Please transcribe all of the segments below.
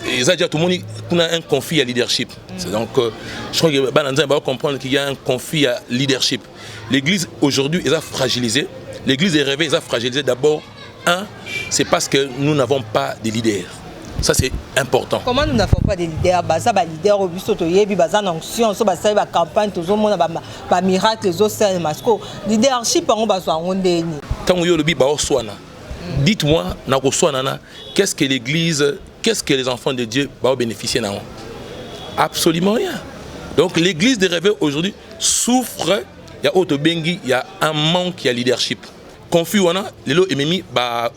et ça, tout le monde a un conflit à leadership. Donc, je crois que Bananza va comprendre qu'il y a un conflit à leadership. L'Église aujourd'hui est fragilisée. L'Église est réveillée, est fragilisée. D'abord, c'est parce que nous n'avons pas de leaders. Ça, c'est important. Comment nous n'avons pas de leaders? Baza ba leader au biso to yebi baza n'onction so baza ba campagne to zo mona ba miracle zo sel masko leadership on ba so ngondeni. Tant que le ba oswana. Dites-moi na ko swana qu'est-ce que l'église, qu'est-ce que les enfants de Dieu vont bénéficier na? Absolument rien. Donc l'église des réveils aujourd'hui souffre, il y a autobengi, il y a un manque, il y a leadership. Confus wana lelo ememi ba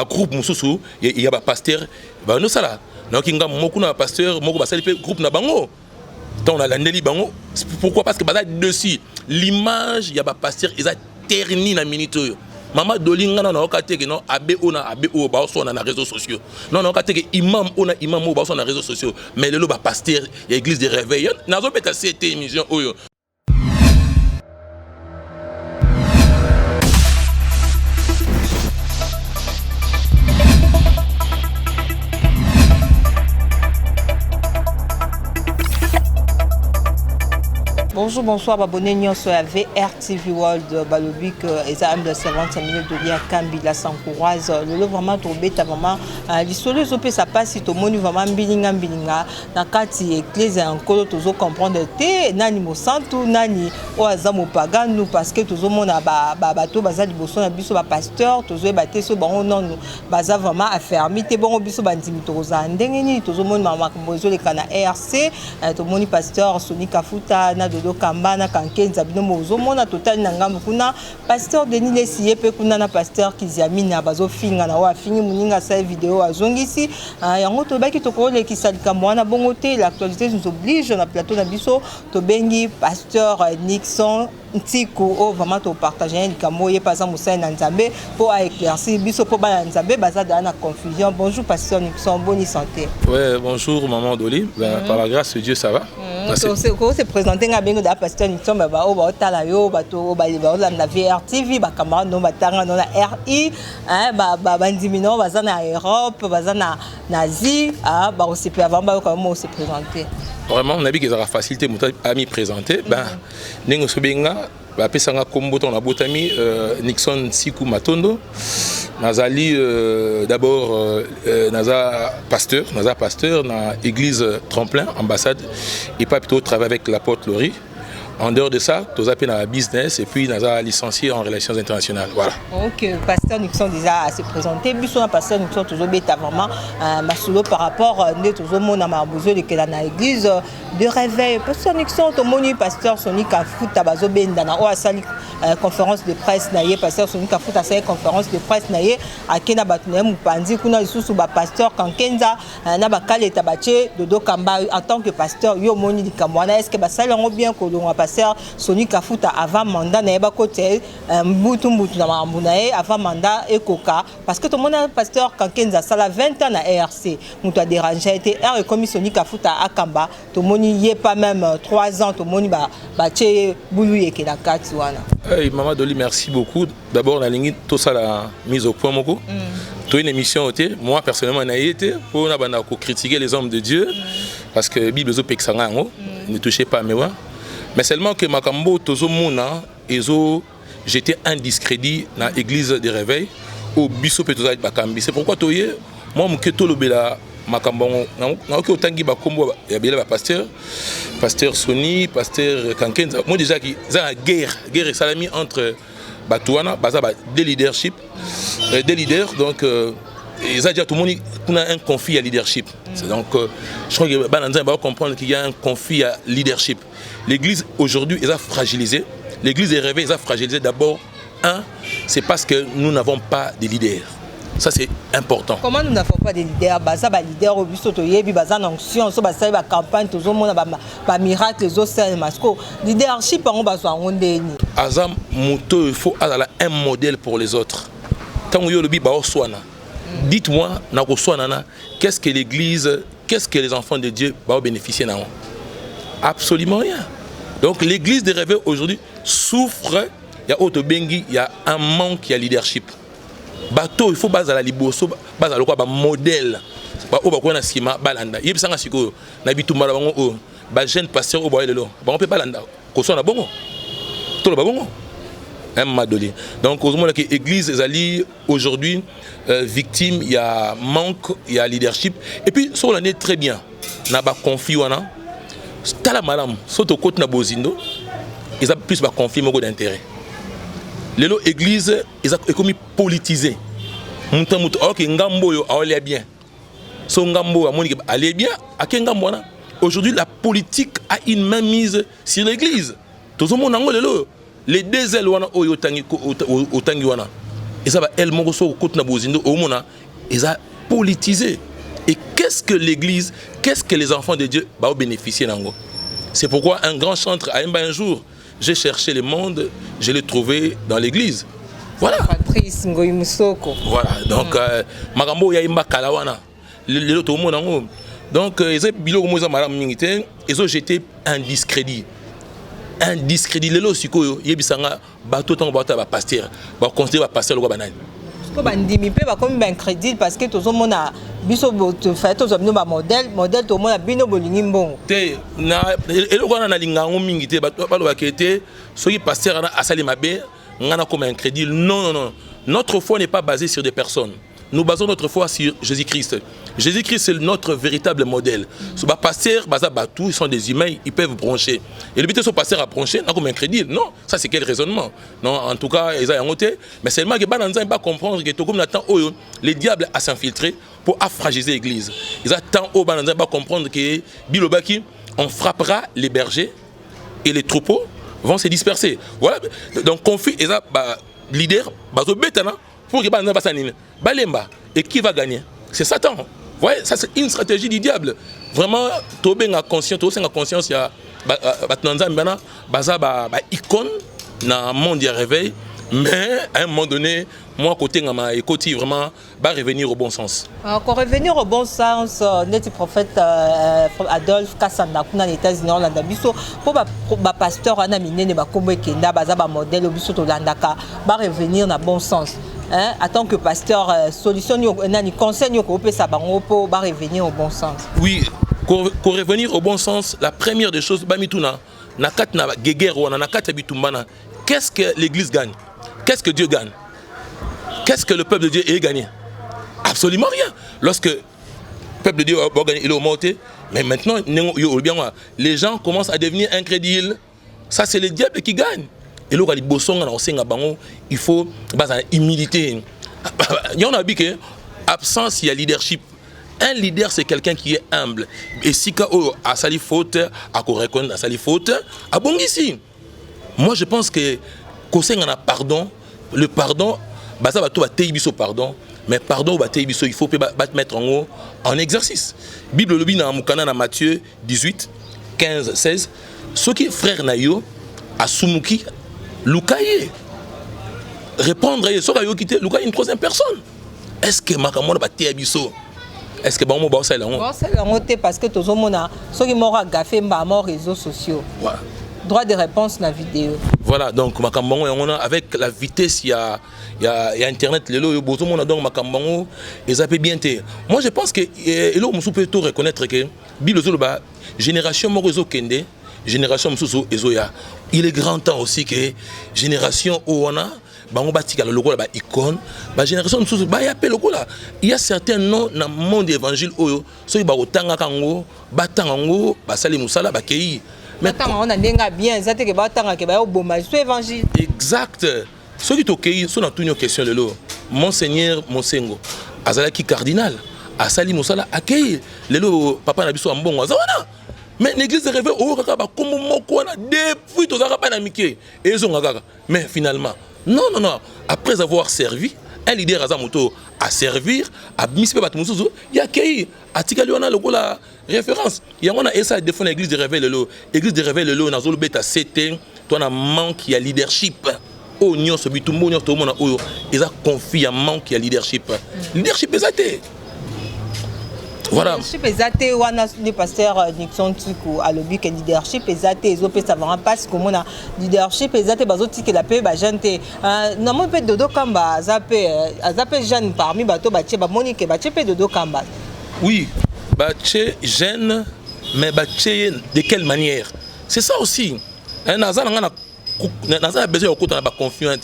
groupe mususu il y a ba pasteur ba no sala. Donc inga moku na pasteur moko ba sali pe groupe na bango. Donc on a landeli bango. Pourquoi? Parce que baza dessus l'image il y a ba pasteur ils a terni na minute. Maman Dolinga na okateke non abe o ba so na réseaux sociaux. Non okateke imam o ba so na réseaux sociaux. Mais le ba pasteur il y a église de réveil. Nazo peta cette émission oyo. Bonjour, bonsoir, abonnés sur la VRTV World, Balobik, et ça de 55 minutes de lien Kambi, la s'encourage, le vraiment tombé, ta maman, l'histoire de ça passe, si tout le monde vraiment bilinga, dans kati église en colo, toujours comprendre, te, nani mo santu, nani, o azamo pagano, parce que tout le monde a bateau, baza di bosso, na biso, ba pasteur, toujours baté, so bon, non, baza vraiment affermi, te bon, biso, bandimi, toza, ndengeni, tout le monde m'a mozo, les cana RC, tout le monde pasteur, Sony Kafuta, na dodo Kambana Kankenza bino mozo mona total nangambu kuna pasteur Denis Lesiye pe kuna na pasteur Kiziamina bazo finga na wa fingi muninga sa vidéo azongisi yango to baki to ko lekisa likamwana bongo te l'actualité nous oblige na plateau na biso to bengi pasteur Nixon Ntiku o vraiment to partager likambo ye pas Moussa na Nzambe pour éclaircir biso po ba Nzambe baza dans la confusion. Bonjour pasteur Nixon, bonne santé. Ouais, bonjour maman Doli, par la grâce de Dieu ça va. Comment se présenter ngabengo da pasteur Nixon ba o ba tala yo ba to ba la VRTV ba camarade no ba tanga no la RI ba bandimino baza na Europe baza na Asie ba on se peut avant ba comment se présenter. Vraiment on a vu que ça a facilité mon ami présenté ben nengo sobenga ba pesanga kombo ton na botami Nixon Siku Matondo nazali d'abord naza pasteur na église Tremplin ambassade et pas plutôt travailler avec l'apôtre Lori. En dehors de ça, tu as appris dans la business et puis tu as licencié en relations internationales. Voilà. Ok, pasteur Nixon déjà à se présenter. Bisous, pasteur Nixon toujours bête vraiment masolo par rapport à toujours mon amabouzo de quelle l'église de réveil. Pasteur Nixon, ton moni pasteur Sonic Kafout tabazo bendana o asali conférence de presse naie pasteur Sonic Kafout a sa conférence de presse naie à Kena Batune Mupandi kuna lisusu ba pasteur Kankenza na bakale tabache dodo kamba en tant que pasteur yo moni likamwana est-ce que ba sala bien ko do pasteur Sonic Kafout avant mandat na ba côté mbutu na mambuna avant mandat ekoka parce que tout le monde pasteur Kankenza sala 20 ans na ERC muto a dérangé été R comme Sonic Kafout à Akamba tout le monde y est pas même 3 ans tout le monde ba che boulouye ke la kati wana. Hey, Maman Doli, merci beaucoup. D'abord, on a tout ça la mise au point. Une émission, moi personnellement, j'ai été pour critiquer les hommes de Dieu parce que la Bible ne touchait pas mes voix. Mais seulement que Makambo, Tozo Mouna, j'étais un discrédit dans l'église des réveils au Bisso Petoza Bakambi. C'est pourquoi moi, je suis Makambon, autangi bakombo ya bela pasteur Sony, pasteur Kankenza. Moi déjà qui za guerre salami entre Batouana, baza des leadership, des leaders donc ils a déjà tout le monde a un conflit à leadership. Donc je crois que Bananza va comprendre qu'il y a un conflit à leadership. L'église aujourd'hui est fragilisée. L'église est réveillée, est fragilisée d'abord c'est parce que nous n'avons pas de leaders. Ça c'est important. Comment nous n'avons pas de leaders? Baza ba leader au biso to yebi baza n'onction so baza ba campagne toujours mona ba miracle zo sel masko leadership on bazo ngondeni. Azam moto il faut avoir un modèle pour les autres. Tant que yo le bi ba oswana. Dites-moi na ko swana qu'est-ce que l'église, qu'est-ce que les enfants de Dieu vont bénéficier na? Absolument rien. Donc l'église des réveils aujourd'hui souffre, il y a autobengi, il y a un manque, il y a leadership. bateau il faut base à la liboso base à quoi ba modèle ba o ba ko na sima balanda yebisanga sikoyo na bitumba la bango o ba jeune pasteur o ba lelo ba on peut balanda ko so na bongo to ba bongo un madoli donc au moins que l'église ezali aujourd'hui victime il y a manque il y a leadership et puis sur l'année très bien na ba conflit wana tala malam soto côté na bozindo ils ont plus ba conflit moko d'intérêt lelo église ils ont comme politisé muta ok ngambo yo allait bien so ngambo amoni allait bien akengambo wana aujourd'hui la politique a une main mise sur l'église tout le monde nango lelo les deux ailes wana oyo otangi wana eza ba el moko so côté na bozindo o mona eza politisé et qu'est-ce que l'église qu'est-ce que les enfants de Dieu va bénéficier nango c'est pourquoi un grand chantre a un jour j'ai cherché le monde je l'ai trouvé dans l'église voilà Patrice Ngoyi Musoko voilà donc makambo ya imba kala wana le to mona ngo donc eza biloko mo eza malam mingité ezo jeté un discrédit lelo sikoyo yebisanga bato tango bato ba pasteur ba considérer ba pasteur lokwa banani ko bandimi pe ba comme ben crédit parce que tozo mona biso to fait tozo bino ba modèle to mona bino bolingi mbongo te na eloko na lingango mingi te bato ba lo bakete soki pasteur ana asali mabe ngana comme un crédit non notre foi n'est pas basée sur des personnes. Nous basons notre foi sur Jésus-Christ. Jésus-Christ, c'est notre véritable modèle. Ce pasteur, ils sont des humains, ils peuvent brancher. Et le but de ce pasteur à brancher, non comme un crédit. Non, ça c'est quel raisonnement? Non, en tout cas, ils ont noté. Mais seulement que Bananza va comprendre que tout comme Nathan, les diables à s'infiltrer pour affragiliser l'église. Ils attendent au Bananza va comprendre que Bilobaki, on frappera les bergers et les troupeaux vont se disperser. Voilà. Donc conflit, ils ont leader, bazo betana. Pour que Bananza passe Balemba. Et qui va gagner? C'est Satan. Vous voyez, ça c'est une stratégie du diable. Vraiment, Tobé a conscience, il y a icône dans le monde du réveil. Mais à un moment donné, moi, côté Écoute, vraiment, va revenir au bon sens. Pour revenir au bon sens, notre prophète Adolphe Kassanda, dans les États-Unis, pour le pasteur Anamine, modèle, va revenir dans le bon sens. Hein, en tant que pasteur, solution, conseil, pour revenir au bon sens. Oui, pour revenir au bon sens, la première des choses, qu'est-ce que l'Église gagne? Qu'est-ce que Dieu gagne? Qu'est-ce que le peuple de Dieu a gagné? Absolument rien. Lorsque le peuple de Dieu a gagné, il a monté, mais maintenant, les gens commencent à devenir incrédules. Ça, c'est le diable qui gagne. Et là, il faut humilité. Il y en a dit que absence, il y a leadership. Un leader, c'est quelqu'un qui est humble. Et si il a sali faute, à reconnaître sali faute, à bon ici. Moi, je pense que a pardon, le pardon, pardon, mais pardon, il faut mettre en haut en exercice. Bible le dans Matthieu 18, 15, 16. Ce qui frère Nayo, à Sumuki, Lukaye. Répondre à ce qu'il quitter Lukaye une troisième personne. Est-ce que Makamon va Bisso? Est-ce que Bamo Bossa est là? Parce que tout le monde a ceux qui m'ont gaffé les réseaux sociaux. Voilà. Droit de réponse dans la vidéo. Voilà, donc avec la vitesse, il y a Internet, donc et ça peut bien être. Moi je pense que on peut tout reconnaître que génération Morozo Kende, génération Msusu Ezoya, il est grand temps aussi que génération Owana, icône, génération Msusu, il y a certains noms dans le monde de l'évangile, ceux qui ont Batangango, Basali Moussala, Bakei. Mais on a bien, exact. Ceux qui sont une question de l'eau. Monseigneur Monsengo, Azalaki cardinal, Asali Moussala, accueille le papa Nabiso Ambongo. Mais l'église est réveillée au Kakaba, comme Mokwana, depuis tout ça, et mais finalement, non. Après avoir servi, un leader Azamoto à servir, à misper Batmusuzu, il y a qui a Tikaliona la référence. Il y a un essai de défendre l'église de réveil le lot. L'église de réveil le lot, dans le bêta c'était, toi un manque il y a leadership. Oh nyon ce bitumbo nyon tout le monde a ils a confié un manque il y a leadership. Leadership est athée. Voilà. Leadership exacté wana le pasteur Nixon Tiku à lobby que leadership exacté ils ont fait ça vraiment parce que mon leadership exacté bazo tiki la paix ba gente na mo pe dodo kamba zape jeune parmi bato ba ba monique ba pe dodo kamba. Oui, ba jeune mais ba de quelle manière? C'est ça aussi. Un azan a besoin de ba confiance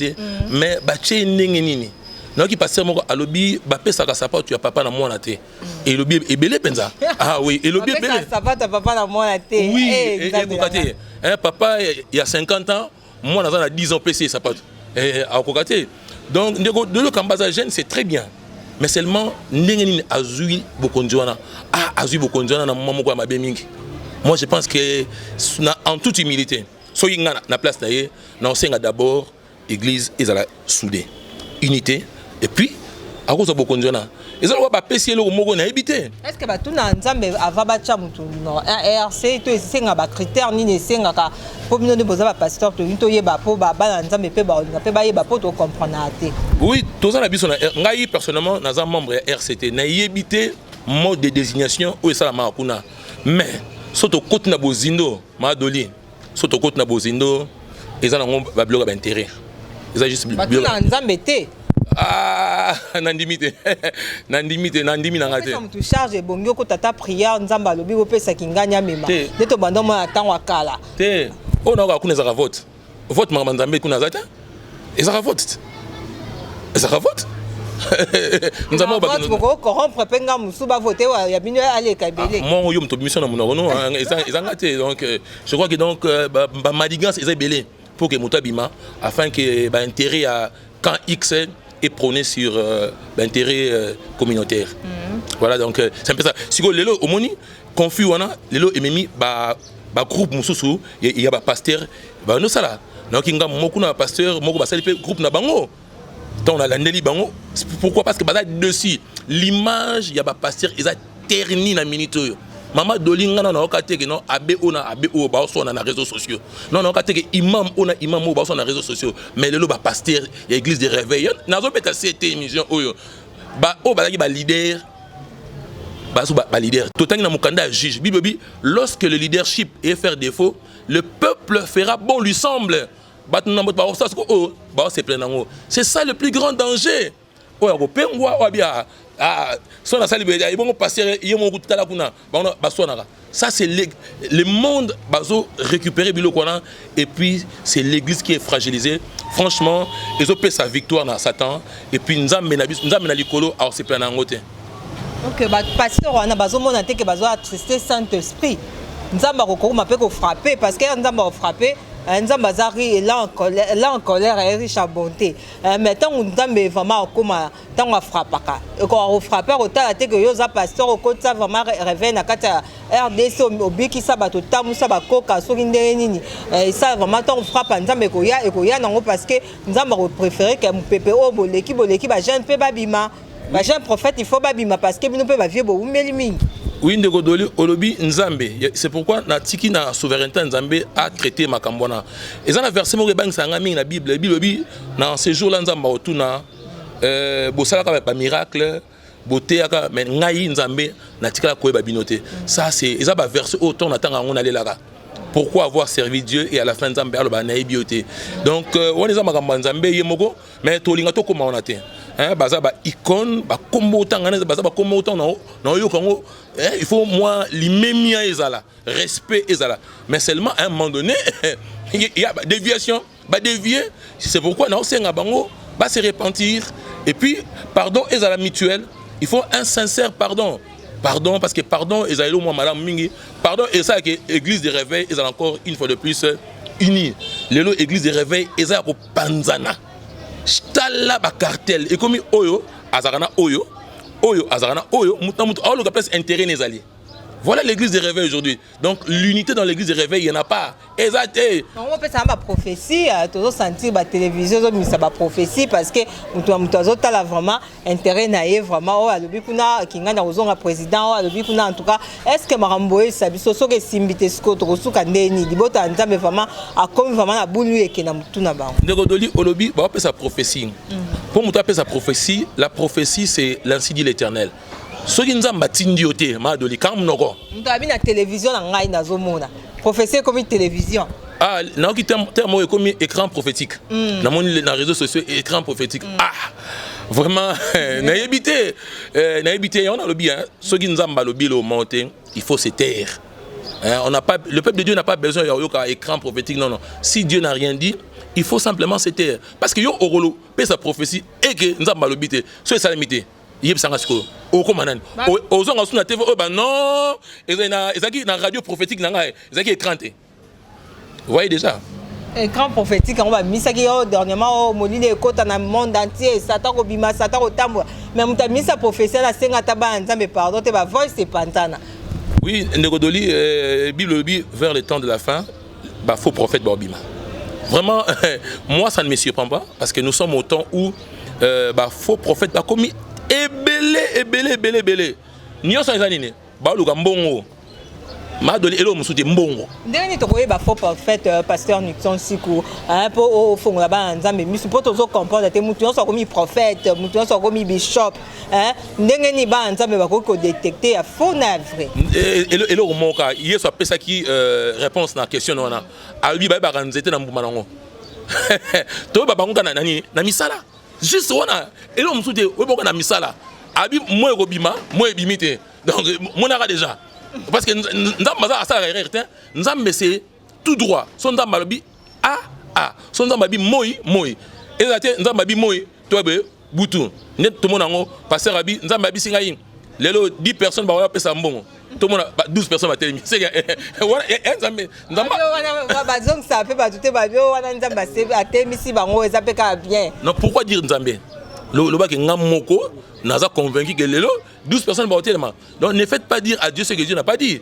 mais ba ndenge nini. Non qui passe mon à lobby ba pesa ka sapa tu as papa na mona te et lobby est belé penza ah oui et lobby belé sapa ta papa na mona te oui et kokate un papa il y a 50 ans moi dans a 10 ans PC sapa à kokate donc de le kambaza jeune c'est très bien mais seulement ndengeni azui bokonjwana azui bokonjwana na maman ko mabe mingi moi je pense que en toute humilité so yinga na place na ye na osenga d'abord église ezala soudée unité. Et puis, à cause de Bokonjona, ils ont pas le mot habité. Est-ce que tu as un avabacha non RC tu es un critère ni ne senga ka pour nous de pasteur tu es ba pour ba nzambe pe ba na pe ba yeba pour comprendre ate. Oui, tous ça la biso na ngai personnellement na za membre RCT na yebité mode de désignation ou ça la makuna. Mais soto côté na bozindo ma doli. Soto côté na bozindo ils ont ba bloc d'intérêt. Ils ont juste bloc nzambe te. Ah, nandimite nandimi na ngate. Comme tu charges bongo ko tata prière nzamba lobi bo pesa kinganya mema. De to bando ma temps wakala. Te. On a kuna za vote. Vote mama nzambe kuna zata. Ezaka vote. Ezaka vote. Nzamba ba ko corrompre penga musuba voter ya bino aller kabele. Moi yo mto mission na muno no ezanga te donc je crois que donc ba maligance ezay belé pour que mutabima afin que ba intérêt à quand X est prôné sur l'intérêt communautaire. Voilà, donc c'est un peu ça. Si vous avez au moni, confus, lelo ememi ba groupe mususu, il y a ba pasteur, ba no sala. Donc il y a un pasteur, moko ba salipe groupe na bango. Donc on a l'andeli bango. Pourquoi? Parce que bah dessus l'image, il y a ba pasteur, ils a terni na minute. Maman Dolinga na okate ke non ABO na ABO ba so na réseaux sociaux. Non na okate ke imam ona imam ba so na réseaux sociaux. Mais le ba pasteur église de réveil. Na zo beta cette émission oyo. Ba o ba ba leader. Ba leader. Totangi na mukanda juge. Bibi lorsque le leadership est faire défaut, le peuple fera bon lui semble. Ba na ba ça ko ba c'est plein nango. C'est ça le plus grand danger. Oya ko pengwa obia ça c'est le monde bazo récupérer bilokona et puis c'est l'église qui est fragilisée. Franchement ils ont payé sa victoire dans Satan et puis nzambe na likolo alors c'est plein nangote. OK ba pasteur wana bazo mona te que bazo attristé Saint-Esprit. Nzamba ko ma pe ko frapper parce que nzamba ko frapper Nzambazari est là en colère et riche en bonté. Mais tant qu'on est vraiment comme tant on frappe pas. Et quand on frappe, on t'a dit que yosa pasteur au côté ça vraiment réveille na kata RDC au biki ça bato tamu ça bakoka sorinde nini. Et ça vraiment tant on frappe Nzambe koya et koya nango parce que Nzamba préféré que PPO boleki ba jeune pe babima. Ba jeune prophète il faut babima parce que bino pe ba vieux bo umeli. Oui, Ndego Olobi Nzambe. C'est pourquoi na tiki na souveraineté Nzambe a traité Makambona. Et ça, le verset mo rebang sanga mi na Bible. La Bible dans ces jours là Nzamba otuna bosala ka ba miracle, beauté aka mais ngai Nzambe na tika ko ba binoté. Ça c'est ça ba verset autant na tanga on aller là. Pourquoi avoir servi Dieu et à la fin Nzambe aloba na bioté. Donc on les Makamba Nzambe yemoko mais tolinga to comment on a té. Baza ba icône ba kombo tangana baza ba kombo tang na yo kango il faut moi l'imemia ezala respect ezala mais seulement à un moment donné il y a déviation ba dévier c'est pourquoi na osenga bango ba se repentir et puis pardon ezala mutuel il faut un sincère pardon parce que pardon ezala moi madame mingi pardon et ça que église de réveil ezala encore une fois de plus unie lelo église de réveil ezala ko panzana stalla ba cartel et comme oyo azarana oyo azarana oyo mutamutu a le place intérêt nezali. Voilà l'église de réveil aujourd'hui. Donc l'unité dans l'église de réveil, il n'y en a pas. Exact. On peut savoir ma prophétie, toujours sentir la télévision, mais ça va prophétie parce que tu as vraiment intérêt naïf vraiment. Oh, le bikuna qui gagne aux hommes président, oh, le bikuna en tout cas. Est-ce que Maramboé sabi soso que simbite scott rosu kandeni, di bota nzambe vraiment a comme vraiment la boule et qui n'a tout na ba. Ndegodoli olobi ba sa prophétie. Pour nous taper sa prophétie, la prophétie c'est l'ainsi dit l'Éternel. soki nzamba tindi ote ma doli quand mnoko Mutabi na télévision na ngai nazomona. Professeur comme télévision. ah naoki terme comme écran prophétique na moni na réseaux sociaux écran prophétique ah vraiment na éviter on a le bien soki nzamba lobi le monter il faut se taire. On n'a pas, le peuple de Dieu n'a pas besoin d'un écran prophétique, non. Si Dieu n'a rien dit, il faut simplement se taire. Parce que yo orolo, paie sa prophétie et que nous avons l'obité, soit salamité. Yeb sangasko, au commandant. Aux gens sur la TV, oh ben non, ils ont une radio prophétique, ils ont un écran. Vous voyez déjà. Écran prophétique, on va mis dernièrement au Moline côté dans le monde entier, Satan au bima, Satan au tambour. Mais on t'a mis sa prophétie là, c'est un tabac, mais pardon, tu vas voir, c'est pantana. Oui, Ndegodoli, Bible vers le temps de la fin, bah, faux prophète Bobima. Vraiment, moi ça ne me surprend pas, parce que nous sommes au temps où bah, faux prophète a commis belé. Nous sommes les années, bah, le gambongo. Madoli elo musuti mbongo. Ndenge to koyeba faux prophète pasteur Nixon Siku hein pour au fond là-bas nzambe misu pour tozo comprendre te mutu so komi prophète mutu so komi bishop hein ndenge ni ba nzambe ba ko détecter à faux na vrai. Elo moka yeso apesa ki réponse na question wana. Albi ba ranzete na mbuma nango. To ba bango na nani na misala. Juste wana elo musuti we boka na misala. Abi moi robima, moi ebimite. Donc mon ara déjà. Parce que Nzamba a ça Nzamba c'est tout droit. Son Nzamba bi son Nzamba bi moi. Et là Nzamba bi moi toi be butu. Net tout le monde passer abi Nzamba bi singa yin. Lelo 10 personnes ba pesa mbongo. Tout le monde 12 personnes ba télé. C'est voilà Nzamba ba zong ça fait ba tout ba bio wana Nzamba c'est atemi si bango ezapeka bien. Non pourquoi dire Nzambe? Le bas que ngamoko n'a convaincu que lelo 12 personnes vont tellement. Donc ne faites pas dire à Dieu ce que Dieu n'a pas dit.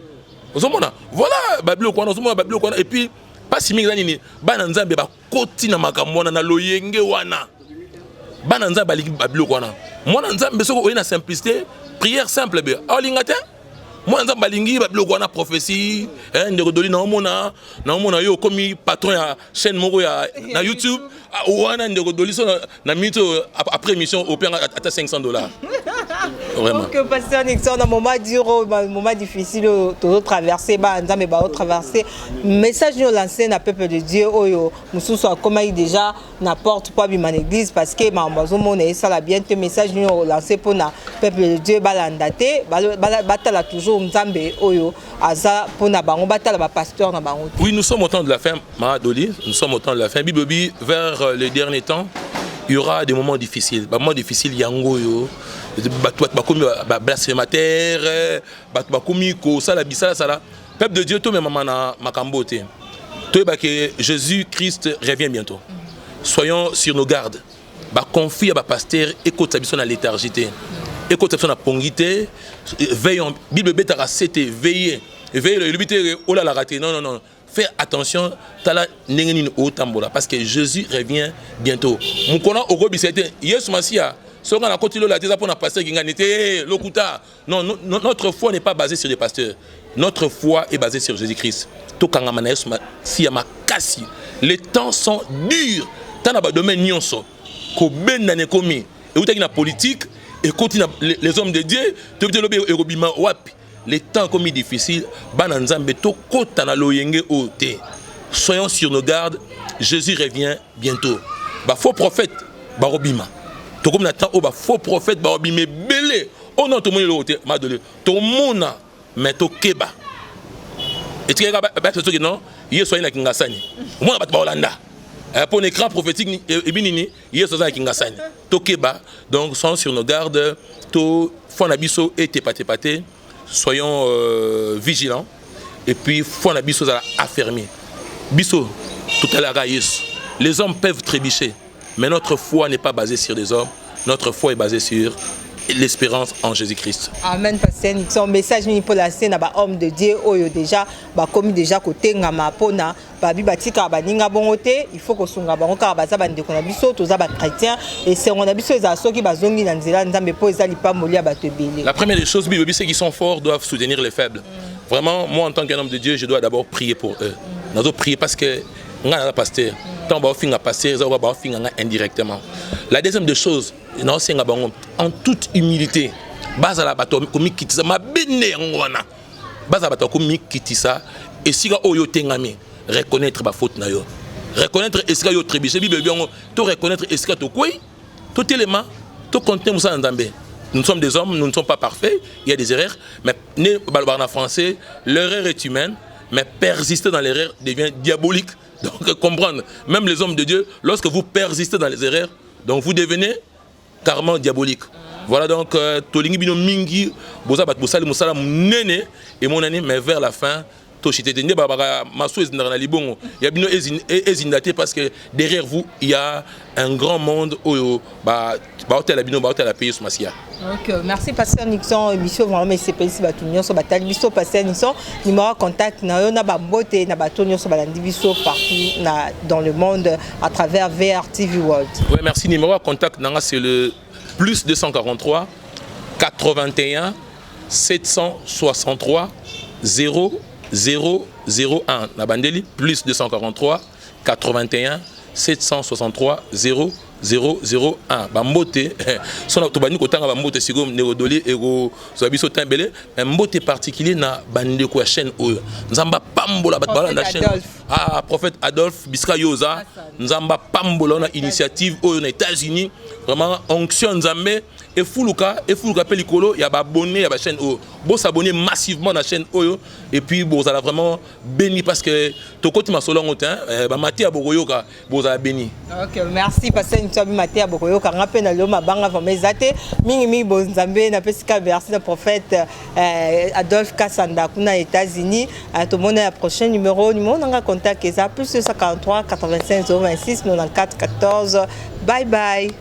Voilà, et puis pas si mingani bananzambe ba koti na makamona na loyenge wana. Bananzambe ba liki babilo kwana. Moi nzambe soko oyina simplicité, prière simple be. Olingata moi nzambe balingi babilo kwana prophétie, ndeko na omona yo comme patron ya chaîne moko ya na YouTube. Wana ndeko doliso na mito après émission au pire à $500. Vraiment. Donc pasteur Nixon dans moment dur, moment difficile to traverser ba nzambe ba traverser message nous lancer na peuple de Dieu oyo mususu akoma déjà na porte pour bima l'église parce que mambazo mona ça la bien te message nous lancer pour na peuple de Dieu balandate batala toujours nzambe oyo aza pour na bango batala ba pasteur na bango. Oui, nous sommes au temps de la fin, Maradoli, nous sommes au temps de la fin. Bible vers les derniers temps, il y aura des moments difficiles. Des moments difficiles, yango yo, blasphémateur, peuple de Dieu, tout même makambote. Jésus-Christ revient bientôt. Soyons sur nos gardes. Confie à pasteur, écoute sa la léthargité. Écoute sa pongité. Veillons. Bible bétara c'était veiller. Veiller le libérer. Oh là la raté. Non. Fais attention, parce que Jésus revient bientôt. Non, notre foi n'est pas basée sur les pasteurs. Notre foi est basée sur Jésus-Christ. Les temps sont durs. La politique, les hommes de Dieu, les temps comme difficiles, soyons sur nos gardes, Jésus revient bientôt. Faux prophète, barobima. Faux prophète, barobima, belé. Oh non, tout le monde est là, tout le monde mais tout keba. Et tu regardes, non, il y a soigné la kingasani. Moi, je suis pour un écran prophétique, il y a soigné la kingasani. Tout keba, donc soyons sur nos gardes, tout fonabiso et tépate. Soyons vigilants et puis faut la biso affermi. Biso tout à l'heure les hommes peuvent trébucher mais notre foi n'est pas basée sur les hommes, notre foi est basée sur l'espérance en Jésus-Christ. Amen. Pasteur Nixon message ni pour la scène ba homme de Dieu oyo déjà ba comme déjà côté ngama pona ba bi batika ba ninga bongote il faut ko sunga bango ka ba za ba ndeko na biso to za ba chrétien et c'est on a biso za soki ba zongi na nzela nzambe po ezali pa molia ba te belé. La première des choses bibliques c'est qu'ils sont forts doivent soutenir les faibles. Vraiment moi en tant qu'un homme de Dieu je dois d'abord prier pour eux. Nous dois prier parce que ngana pasteur tant ba finga pasteur za ba finga indirectement. La deuxième des choses en toute humilité bazala bato komi kitisa mabene yango wana bazala bato komi kitisa esika oyo tengami reconnaître ba faute na yo reconnaître esika yo trébuché bible bien to reconnaître esika to koi to téléma to contenu musa ndambe. Nous sommes des hommes, nous ne sommes pas parfaits, il y a des erreurs, mais en français, l'erreur est humaine, mais persister dans l'erreur devient diabolique. Donc comprendre, même les hommes de Dieu, lorsque vous persistez dans les erreurs, donc vous devenez carrément diabolique. Voilà donc, Tolingi Bino Mingi, Boza Bat Boussali Moussala Nene, et mon année, mais vers la fin, il y a bien hésité parce que derrière vous, il y a un grand monde où merci Pasteur Nixon, émission vraiment CPC Batunio sur Batal Bisso Pasteur Nixon, numéro contact na na ba mbote na batonio sur Balandi Bisso partout dans le monde à travers VR TV World. Oui, merci. Numéro contact c'est le plus 243 81 763 001 Nabandeli plus 243 81 763 001 Bambote son tobani kotanga bambote sigo nerodoli ego zabiso tambele mbote particulier na bande ko chaîne oyo nzamba pambola batbala na chaîne prophète Adolphe Biska Yoza nzamba pambola na initiative oyo na États-Unis vraiment onction nzambe et fuluka pelikolo ya ba abonné ya ba chaîne oyo bo s'abonner massivement na chaîne oyo et puis bo ça vraiment béni parce que to koti masolo ngotin ba mati abokoyoka bo ça béni. OK, merci parce que nous sommes mati abokoyoka ngape na lo mabanga vamezate mingi bo nzambe na pesika merci le prophète Adolphe Kassanda kuna États-Unis tout le monde à prochain numéro nanga contact ça plus 243 85 026 94 14. Bye bye.